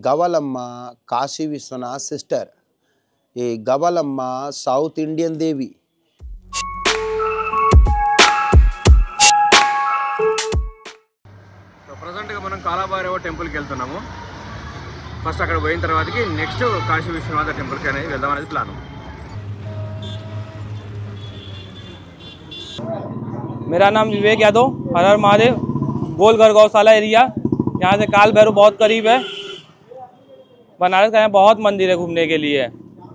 गवलम्मा Kashi Vishwanath sister, ये गवलम्मा south Indian देवी। So ప్రజెంట్గా మనం కాలభైరవ టెంపుల్కి వెళ్తున్నాము. ఫస్ట్ అక్కడ పోయిన తర్వాతకి నెక్స్ట్ కాశీ విశ్వనాథ టెంపుల్కి అనేది వెళ్దాం అనేది ప్లాన్. मेरा नाम विवेक यादव, हर हर महादेव, गोलघर गौशाला एरिया। यहाँ से काल भैरव बहुत करीब है। बनारस का यहाँ बहुत मंदिर है घूमने के लिए।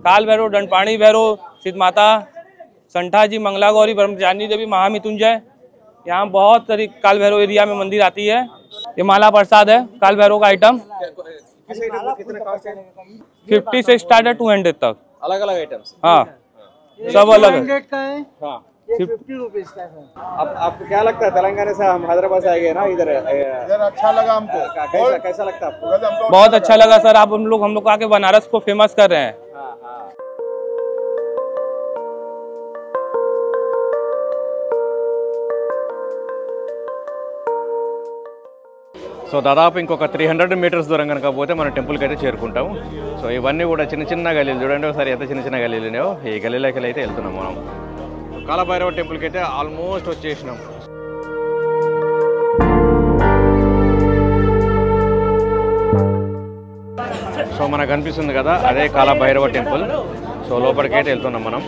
काल भैरव, दंडपाणी भैरव, सीत माता, संठा जी, मंगला गौरी, ब्रह्मचारिणी देवी, महामृत्युंजय, यहाँ बहुत सारी काल भैरव एरिया में मंदिर आती है। ये माला प्रसाद है काल भैरव का आइटम। 50 से स्टार्ट है 200 तक। अलग अलग आइटम्स? हाँ, सब अलग है। 200 का है, हाँ, ये 50 रुपीज का है। अब आपको क्या लगता है, तेलंगाना से हम हैदराबाद से आ गए ना, इधर अच्छा लगा हमको। कैसा लगता है आपको? बहुत अच्छा लगा सर। आप हम लोग आके बनारस को फेमस कर रहे हैं। సో దాదాపు ఇంకొక 300 మీటర్స్ దూరం కనుక పోతే మనం టెంపుల్కి అయితే చేరుకుంటాము. సో ఇవన్నీ కూడా చిన్న చిన్న గలీలు చూడండి ఒకసారి, ఎంత చిన్న చిన్న గలీలు ఉన్నాయో. ఈ గలీలోకి అయితే వెళ్తున్నాం మనం. కాలభైరవ టెంపుల్కి అయితే ఆల్మోస్ట్ వచ్చేసినాం. సో మనకు కనిపిస్తుంది కదా, అదే కాలభైరవ టెంపుల్. సో లోపలికి అయితే వెళ్తున్నాం మనం.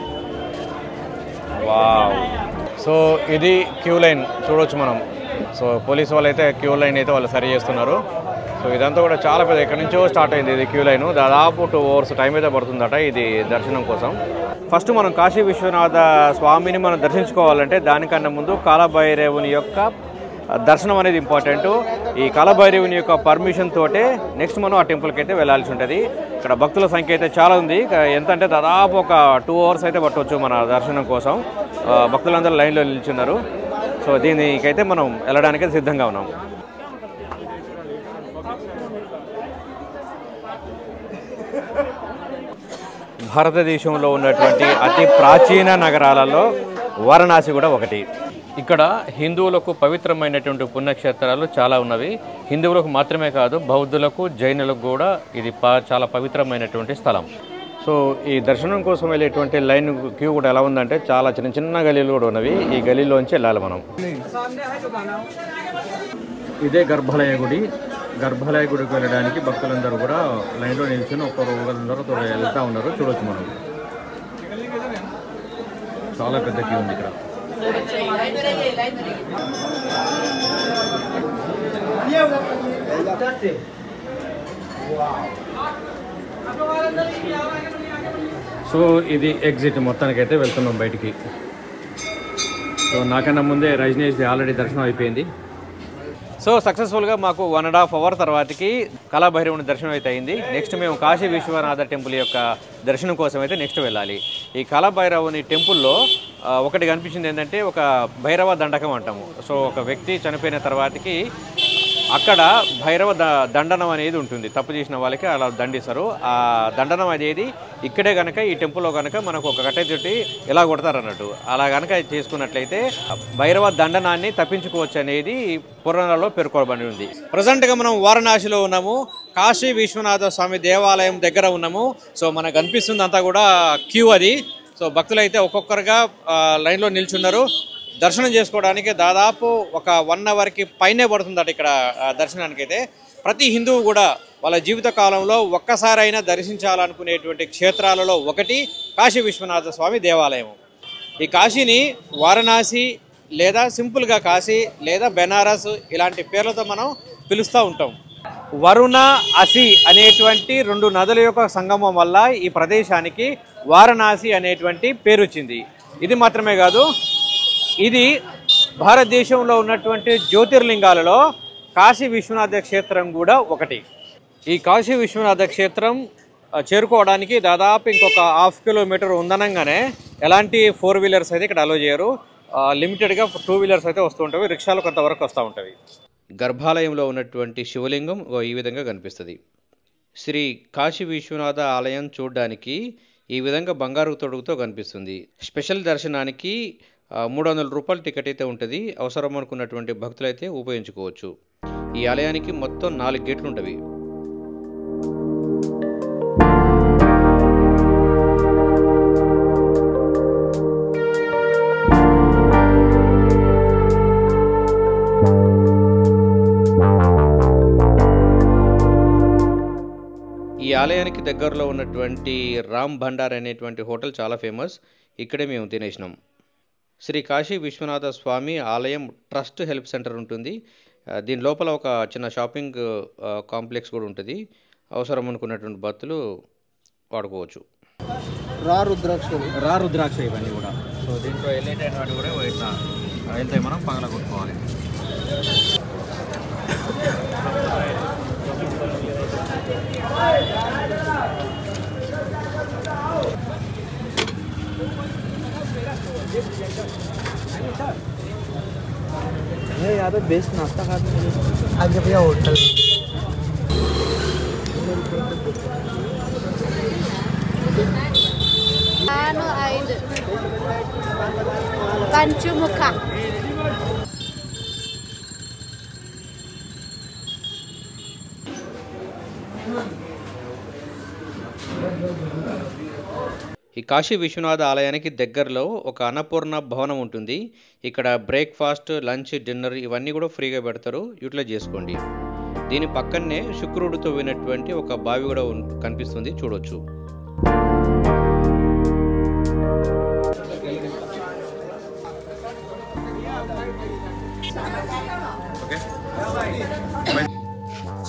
వావ్! సో ఇది క్యూ లైన్ చూడవచ్చు మనం. సో పోలీసు వాళ్ళు అయితే క్యూ లైన్ అయితే వాళ్ళు సరి చేస్తున్నారు. సో ఇదంతా కూడా చాలా పెద్ద, ఎక్కడి నుంచో స్టార్ట్ అయింది ఇది క్యూ లైన్. దాదాపు 2 hours టైం అయితే పడుతుందట ఇది దర్శనం కోసం. ఫస్ట్ మనం కాశీ విశ్వనాథ స్వామిని మనం దర్శించుకోవాలంటే దానికన్నా ముందు కాలభైరవుని యొక్క దర్శనం అనేది ఇంపార్టెంట్. ఈ కాలభైరవుని యొక్క పర్మిషన్ తోటే నెక్స్ట్ మనం ఆ టెంపుల్కి అయితే వెళ్ళాల్సి ఉంటుంది. ఇక్కడ భక్తుల సంఖ్య అయితే చాలా ఉంది. ఎంత అంటే దాదాపు ఒక 2 hours అయితే పట్టవచ్చు మన దర్శనం కోసం. భక్తులందరూ లైన్లో నిల్చున్నారు. సో దీనికైతే మనం వెళ్ళడానికి సిద్ధంగా ఉన్నాం. భారతదేశంలో ఉన్నటువంటి అతి ప్రాచీన నగరాలలో వారణాసి కూడా ఒకటి. ఇక్కడ హిందువులకు పవిత్రమైనటువంటి పుణ్యక్షేత్రాలు చాలా ఉన్నవి. హిందువులకు మాత్రమే కాదు, బౌద్ధులకు, జైనులకు కూడా ఇది చాలా పవిత్రమైనటువంటి స్థలం. సో ఈ దర్శనం కోసం వెళ్ళేటువంటి లైన్ క్యూ కూడా ఎలా ఉందంటే చాలా చిన్న చిన్న గలీలు కూడా ఉన్నవి. ఈ గలీలోంచి వెళ్ళాలి మనం. ఇదే గర్భాలయ గుడి. గర్భాలయ గుడికి వెళ్ళడానికి భక్తులందరూ కూడా లైన్లో నిల్చుని ఒక్కరు వెళ్తూ ఉన్నారు. చూడవచ్చు మనం, చాలా పెద్ద క్యూ ఉంది ఇక్కడ. సో ఇది ఎగ్జిట్, మొత్తానికైతే వెళ్తున్నాం బయటికి. సో నాకన్నా ముందే రజనీష్ ఆల్రెడీ దర్శనం అయిపోయింది. సో సక్సెస్ఫుల్గా మాకు 1.5 hour తర్వాతకి కాలభైరవుని దర్శనం అయితే అయింది. నెక్స్ట్ మేము కాశీ విశ్వనాథ టెంపుల్ యొక్క దర్శనం కోసం అయితే నెక్స్ట్ వెళ్ళాలి. ఈ కాలభైరవుని టెంపుల్లో ఒకటి కనిపించింది ఏంటంటే, ఒక భైరవ దండకం అంటాము. సో ఒక వ్యక్తి చనిపోయిన తర్వాతకి అక్కడ భైరవ దండనం అనేది ఉంటుంది. తప్పు చేసిన వాళ్ళకి అలా దండిస్తారు. ఆ దండనం అనేది ఇక్కడే కనుక, ఈ టెంపుల్లో కనుక మనకు ఒక కట్టె చుట్టి ఎలా కొడతారు అన్నట్టు, అలా కనుక చేసుకున్నట్లయితే భైరవ దండనాన్ని తప్పించుకోవచ్చు అనేది పురాణాల్లో పేర్కొనబడి ఉంది. ప్రజెంట్గా మనం వారణాసిలో ఉన్నాము. కాశీ విశ్వనాథ స్వామి దేవాలయం దగ్గర ఉన్నాము. సో మనకు అనిపిస్తుంది అంతా కూడా క్యూ అది. సో భక్తులైతే ఒక్కొక్కరుగా లైన్లో నిల్చున్నారు. దర్శనం చేసుకోవడానికి దాదాపు ఒక 1 hourకి పైనే పడుతుందట ఇక్కడ దర్శనానికి. అయితే ప్రతి హిందువు కూడా వాళ్ళ జీవిత కాలంలో ఒక్కసారైనా దర్శించాలనుకునేటువంటి క్షేత్రాలలో ఒకటి కాశీ విశ్వనాథ స్వామి దేవాలయం. ఈ కాశీని వారణాసి లేదా సింపుల్గా కాశీ లేదా బెనారస్ ఇలాంటి పేర్లతో మనం పిలుస్తూ ఉంటాం. వరుణ, అసి అనేటువంటి 2 నదుల యొక్క సంగమం వల్ల ఈ ప్రదేశానికి వారణాసి అనేటువంటి పేరు వచ్చింది. ఇది మాత్రమే కాదు, ఇది భారతదేశంలో ఉన్నటువంటి జ్యోతిర్లింగాలలో కాశీ విశ్వనాథ క్షేత్రం కూడా ఒకటి. ఈ కాశీ విశ్వనాథ క్షేత్రం చేరుకోవడానికి దాదాపు ఇంకొక 1/2 kilometer ఉందనంగానే ఎలాంటి 4 wheelers అయితే ఇక్కడ అలో చేయరు. లిమిటెడ్గా 2 wheelers అయితే వస్తూ ఉంటాయి. రిక్షాలు కొంతవరకు వస్తూ ఉంటాయి. గర్భాలయంలో ఉన్నటువంటి శివలింగం ఈ విధంగా కనిపిస్తుంది. శ్రీ కాశీ విశ్వనాథ ఆలయం చూడడానికి ఈ విధంగా బంగారు తొడుగుతో కనిపిస్తుంది. స్పెషల్ దర్శనానికి 300 రూపాయల టికెట్ అయితే ఉంటుంది. అవసరం అనుకున్నటువంటి భక్తులైతే ఉపయోగించుకోవచ్చు. ఈ ఆలయానికి మొత్తం 4 గేట్లు ఉంటవి. దగ్గరలో ఉన్నటువంటి రామ్ భండార్ అనేటువంటి హోటల్ చాలా ఫేమస్. ఇక్కడే మేము తినేసినాం. శ్రీ కాశీ విశ్వనాథ స్వామి ఆలయం ట్రస్ట్ హెల్ప్ సెంటర్ ఉంటుంది. దీని లోపల ఒక చిన్న షాపింగ్ కాంప్లెక్స్ కూడా ఉంటుంది. అవసరం అనుకున్నటువంటి భక్తులు వాడుకోవచ్చు. రా రుద్రాక్ష ఇవన్నీ కూడా. సో దీంట్లో వెళ్ళేటటువంటి కూడా ఇట్లా వెళ్తాయి, మనం పగల కొట్టుకోవాలి. यहाँ पे बेस्ट नाश्ता खाते हैं आज भैया होटल पंचमुख ఈ కాశీ విశ్వనాథ ఆలయానికి దగ్గరలో ఒక అన్నపూర్ణ భవనం ఉంటుంది. ఇక్కడ బ్రేక్ఫాస్ట్, లంచ్, డిన్నర్ ఇవన్నీ కూడా ఫ్రీగా పెడతారు. యూటిలైజ్ చేసుకోండి. దీని పక్కనే శుక్రుడు తవ్వినటువంటి ఒక బావి కూడా కనిపిస్తుంది, చూడొచ్చు.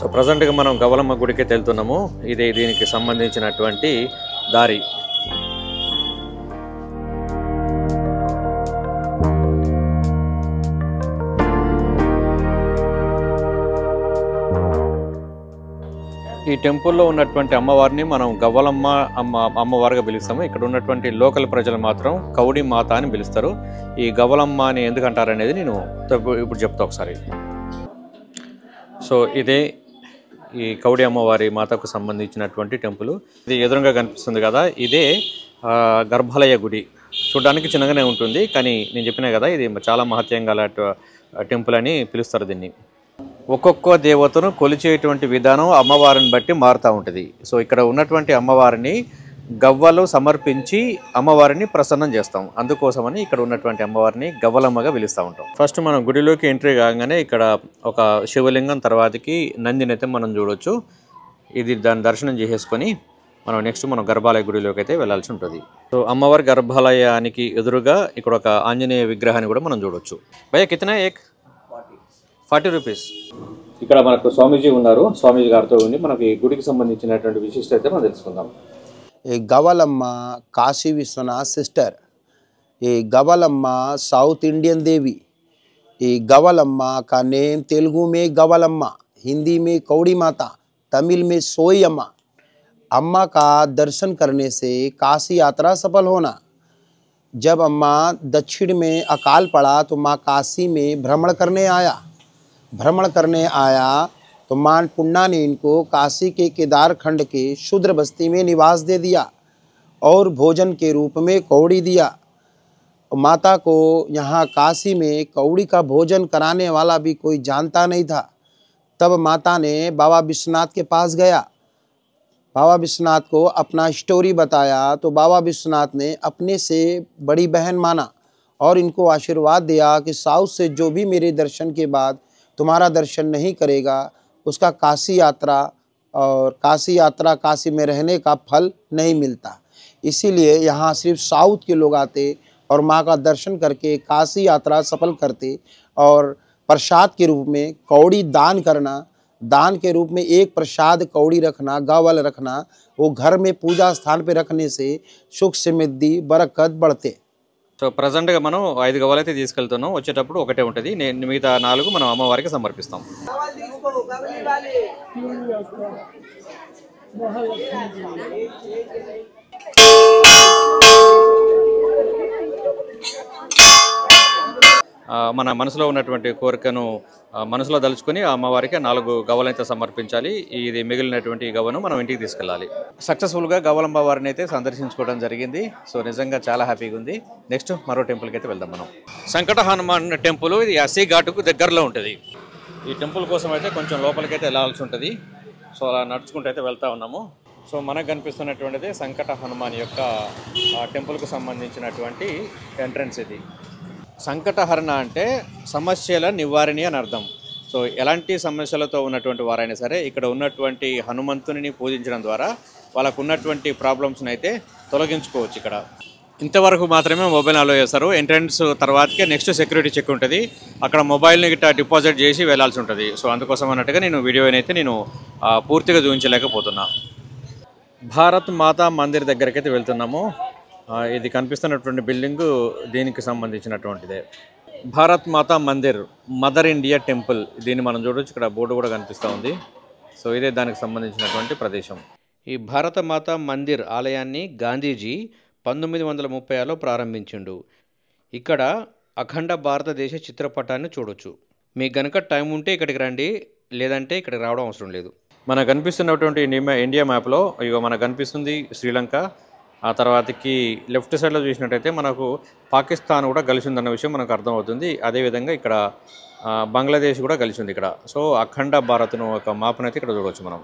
సో ప్రజెంట్గా మనం గవలమ్మ గుడికి వెళ్తున్నాము. ఇదే దీనికి సంబంధించినటువంటి దారి. ఈ టెంపుల్లో ఉన్నటువంటి అమ్మవారిని మనం గవ్వలమ్మ అమ్మవారిగా పిలుస్తాము. ఇక్కడ ఉన్నటువంటి లోకల్ ప్రజలు మాత్రం కౌడి మాత అని పిలుస్తారు. ఈ గవ్వలమ్మ అని ఎందుకు అంటారనేది నేను ఇప్పుడు చెప్తా ఒకసారి. సో ఇదే ఈ కౌడి అమ్మవారి మాతకు సంబంధించినటువంటి టెంపుల్. ఇది ఎదురుగా కనిపిస్తుంది కదా, ఇదే గర్భాలయ గుడి. చూడడానికి చిన్నగానే ఉంటుంది, కానీ నేను చెప్పినా కదా ఇది చాలా మహత్యం గల టెంపుల్ అని పిలుస్తారు దీన్ని. ఒక్కొక్క దేవతను కొలిచేటువంటి విధానం అమ్మవారిని బట్టి మారుతూ ఉంటుంది. సో ఇక్కడ ఉన్నటువంటి అమ్మవారిని గవ్వలు సమర్పించి అమ్మవారిని ప్రసన్నం చేస్తాం. అందుకోసమని ఇక్కడ ఉన్నటువంటి అమ్మవారిని గవ్వలమ్మగా పిలుస్తూ ఉంటాం. ఫస్ట్ మనం గుడిలోకి ఎంట్రీ కాగానే ఇక్కడ ఒక శివలింగం, తర్వాతకి నందినైతే మనం చూడవచ్చు. ఇది దాని దర్శనం చేసేసుకొని మనం నెక్స్ట్ మనం గర్భాలయ గుడిలోకి అయితే వెళ్ళాల్సి ఉంటుంది. సో అమ్మవారి గర్భాలయానికి ఎదురుగా ఇక్కడ ఒక ఆంజనేయ విగ్రహాన్ని కూడా మనం చూడవచ్చు. భయ్యా కితనా ఏక్ 40 రూపీస్. ఇక్కడ మనకు స్వామీజీ ఉన్నారు. స్వామీజీ గారితో ఉండి మనకి గుడికి సంబంధించినటువంటి విశిష్టత మనం తెలుసుకుందాం. ये गवलम्मा काशी विश्वनाथ सिस्टर, ये गवलम्मा साउथ इंडियन देवी। ये गवलम्मा का नेम तेलुगु में गवलम्मा, हिंदी में कौड़ी माता, तमिल में सोई अम्मा। अम्मा का दर्शन करने से काशी यात्रा सफल होना। जब अम्मा दक्षिण में अकाल पड़ा तो माँ काशी में भ्रमण करने आया तो मां पुन्ना ने इनको काशी के केदारखंड के शूद्र बस्ती में निवास दे दिया और भोजन के रूप में कौड़ी दिया। माता को यहाँ काशी में कौड़ी का भोजन कराने वाला भी कोई जानता नहीं था। तब माता ने बाबा विश्वनाथ के पास गया, बाबा विश्वनाथ को अपना स्टोरी बताया तो बाबा विश्वनाथ ने अपने से बड़ी बहन माना और इनको आशीर्वाद दिया कि साउथ से जो भी मेरे दर्शन के बाद तुम्हारा दर्शन नहीं करेगा उसका काशी यात्रा काशी में रहने का फल नहीं मिलता। इसीलिए यहाँ सिर्फ साउथ के लोग आते और माँ का दर्शन करके काशी यात्रा सफल करते। और प्रसाद के रूप में कौड़ी दान करना, दान के रूप में एक प्रसाद कौड़ी रखना, गवल रखना, वो घर में पूजा स्थान पे रखने से सुख समृद्धि बरकत बढ़ते। సో ప్రజెంట్గా మనం 5 గవ్వలు అయితే తీసుకెళ్తున్నాం. వచ్చేటప్పుడు ఒకటే ఉంటుంది, మిగతా 4 మనం అమ్మవారికి సమర్పిస్తాం. మన మనసులో ఉన్నటువంటి కోరికను మనసులో దలుచుకొని ఆ అమ్మవారికి 4 గవ్వలు అయితే సమర్పించాలి. ఇది మిగిలినటువంటి గవ్వను మనం ఇంటికి తీసుకెళ్ళాలి. సక్సెస్ఫుల్గా గవ్వలమ్మ వారిని అయితే సందర్శించుకోవడం జరిగింది. సో నిజంగా చాలా హ్యాపీగా ఉంది. నెక్స్ట్ మరో టెంపుల్కి అయితే వెళ్దాం మనం. సంకట హనుమాన్ టెంపుల్ ఇది అసీ ఘాటుకు దగ్గరలో ఉంటుంది. ఈ టెంపుల్ కోసం అయితే కొంచెం లోపలికైతే వెళ్ళాల్సి ఉంటుంది. సో అలా నడుచుకుంటూ అయితే వెళ్తూ ఉన్నాము. సో మనకు కనిపిస్తున్నటువంటిది సంకట హనుమాన్ యొక్క టెంపుల్కు సంబంధించినటువంటి ఎంట్రన్స్ ఇది. సంకటహరణ అంటే సమస్యల నివారణి అని అర్థం. సో ఎలాంటి సమస్యలతో ఉన్నటువంటి వారైనా సరే ఇక్కడ ఉన్నటువంటి హనుమంతుని పూజించడం ద్వారా వాళ్ళకు ఉన్నటువంటి ప్రాబ్లమ్స్ని అయితే తొలగించుకోవచ్చు ఇక్కడ. ఇంతవరకు మాత్రమే మొబైల్ అలో చేస్తారు. ఎంట్రన్స్ తర్వాతకే నెక్స్ట్ సెక్యూరిటీ చెక్ ఉంటుంది. అక్కడ మొబైల్ని గిట్ట డిపాజిట్ చేసి వెళ్ళాల్సి ఉంటుంది. సో అందుకోసం అన్నట్టుగా నేను వీడియోని అయితే నేను పూర్తిగా చూపించలేకపోతున్నా. భారత్ మాతా మందిర్ దగ్గరికి అయితే వెళ్తున్నాము. ఇది కనిపిస్తున్నటువంటి బిల్డింగు దీనికి సంబంధించినటువంటిదే. భారత్ మాతా మందిర్, మదర్ ఇండియా టెంపుల్, దీన్ని మనం చూడవచ్చు. ఇక్కడ బోర్డు కూడా కనిపిస్తూ ఉంది. సో ఇదే దానికి సంబంధించినటువంటి ప్రదేశం. ఈ భారత మాతా మందిర్ ఆలయాన్ని గాంధీజీ 1936లో ప్రారంభించిండు. ఇక్కడ అఖండ భారతదేశ చిత్రపటాన్ని చూడొచ్చు. మీకు కనుక టైం ఉంటే ఇక్కడికి రండి, లేదంటే ఇక్కడికి రావడం అవసరం లేదు. మనకు కనిపిస్తున్నటువంటి ఇండియా మ్యాప్లో ఇగో మనకు కనిపిస్తుంది శ్రీలంక. ఆ తర్వాతకి లెఫ్ట్ సైడ్లో చూసినట్టయితే మనకు పాకిస్తాన్ కూడా కలిసి ఉందన్న విషయం మనకు అర్థమవుతుంది. అదేవిధంగా ఇక్కడ బంగ్లాదేశ్ కూడా కలిసి ఉంది ఇక్కడ. సో అఖండ భారత్ను ఒక మ్యాప్ను అయితే ఇక్కడ చూడవచ్చు మనం.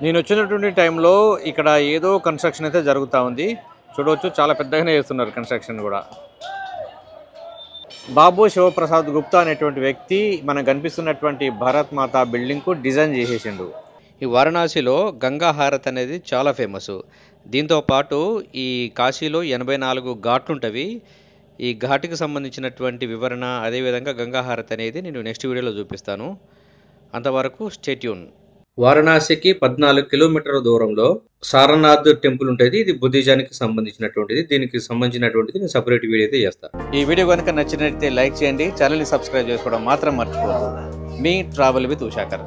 నేను వచ్చినటువంటి టైంలో ఇక్కడ ఏదో కన్స్ట్రక్షన్ అయితే జరుగుతూ ఉంది. చూడవచ్చు, చాలా పెద్దగానే చేస్తున్నారు కన్స్ట్రక్షన్ కూడా. బాబు శివప్రసాద్ గుప్తా అనేటువంటి వ్యక్తి మనకు కనిపిస్తున్నటువంటి భారత్ మాతా బిల్డింగ్కు డిజైన్ చేసేసిండు. ఈ వారణాసిలో గంగా హారత్ అనేది చాలా ఫేమస్. దీంతోపాటు ఈ కాశీలో 84 ఘాట్లుంటవి. ఈ ఘాటుకి సంబంధించినటువంటి వివరణ, అదేవిధంగా గంగా హారత్ అనేది నేను నెక్స్ట్ వీడియోలో చూపిస్తాను. అంతవరకు స్టే ట్యూన్. వారణాసికి 14 కిలోమీటర్ల దూరంలో సారనాథ్ టెంపుల్ ఉంటుంది. ఇది బుద్ధిజానికి సంబంధించినటువంటిది. దీనికి సంబంధించినటువంటిది నేను సపరేట్ వీడియో అయితే చేస్తాను. ఈ వీడియో కనుక నచ్చినట్లయితే లైక్ చేయండి, ఛానల్ని సబ్స్క్రైబ్ చేసుకోవడం మాత్రం మర్చిపోవద్దు. మీ ట్రావెల్ విత్ ఉషాకర్.